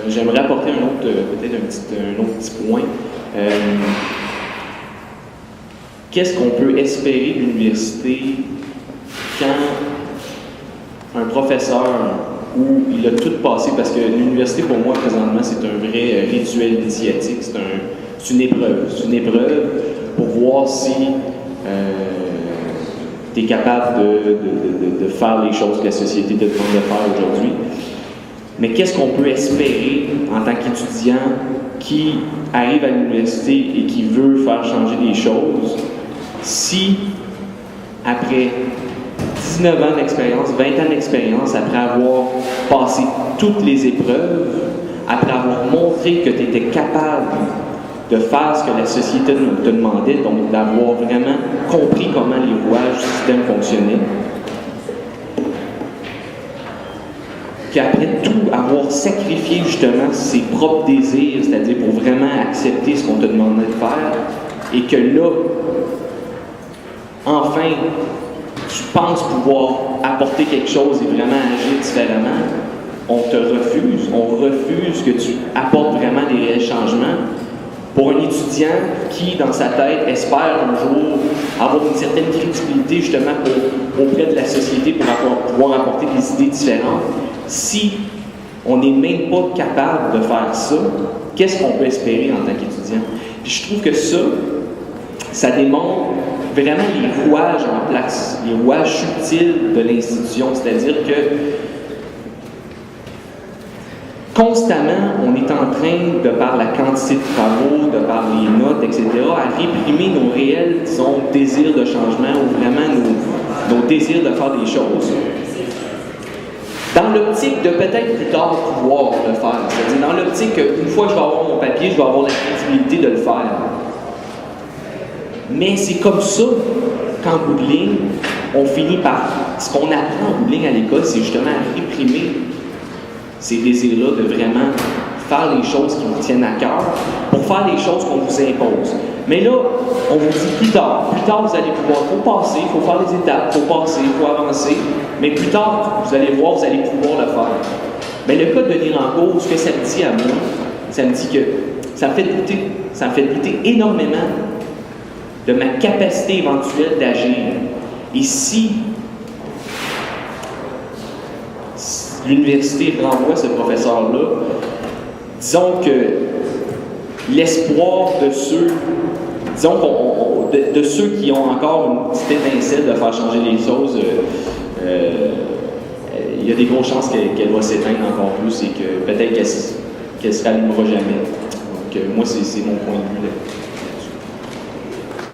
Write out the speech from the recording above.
J'aimerais apporter peut-être un autre petit point. Qu'est-ce qu'on peut espérer de l'université quand un professeur où il a tout passé, parce que l'université pour moi présentement c'est un vrai rituel initiatique, c'est une épreuve pour voir si tu es capable de faire les choses que la société te demande de faire aujourd'hui. Mais qu'est-ce qu'on peut espérer en tant qu'étudiant qui arrive à l'université et qui veut faire changer les choses si, après 19 ans d'expérience, 20 ans d'expérience, après avoir passé toutes les épreuves, après avoir montré que tu étais capable de faire ce que la société te demandait, donc d'avoir vraiment compris comment les rouages du système fonctionnaient, qu'après tout, avoir sacrifié justement ses propres désirs, c'est-à-dire pour vraiment accepter ce qu'on te demandait de faire, et que là, enfin, tu penses pouvoir apporter quelque chose et vraiment agir différemment, on te refuse. On refuse que tu apportes vraiment des réels changements. Pour un étudiant qui, dans sa tête, espère un jour avoir une certaine crédibilité justement auprès de la société pour pouvoir apporter des idées différentes, si on n'est même pas capable de faire ça, qu'est-ce qu'on peut espérer en tant qu'étudiant? Puis je trouve que ça démontre vraiment les rouages en place, les rouages subtils de l'institution, c'est-à-dire que constamment, on est en train, de par la quantité de travaux, de par les notes, etc., à réprimer nos réels, disons, désirs de changement ou vraiment nos désirs de faire des choses. Dans l'optique de peut-être plus tard pouvoir le faire. C'est-à-dire dans l'optique qu'une fois que je vais avoir mon papier, je vais avoir la crédibilité de le faire. Mais c'est comme ça qu'en bout de ligne, on finit par... Ce qu'on apprend en bout de ligne à l'école, c'est justement à réprimer ces désirs-là de vraiment faire les choses qui vous tiennent à cœur pour faire les choses qu'on vous impose. Mais là, on vous dit plus tard vous allez pouvoir, il faut passer, il faut faire les étapes, il faut passer, il faut avancer, mais plus tard, vous allez voir, vous allez pouvoir le faire. Mais le cas de Denis Rancourt, ce que ça me dit à moi, ça me dit que ça me fait douter énormément de ma capacité éventuelle d'agir. Et si l'université renvoie ce professeur-là, disons que l'espoir de ceux, de ceux qui ont encore une petite étincelle de faire changer les choses, il y a des grosses chances qu'elle va s'éteindre encore plus et que peut-être qu'elle ne se rallumera jamais. Donc moi, c'est mon point de vue là.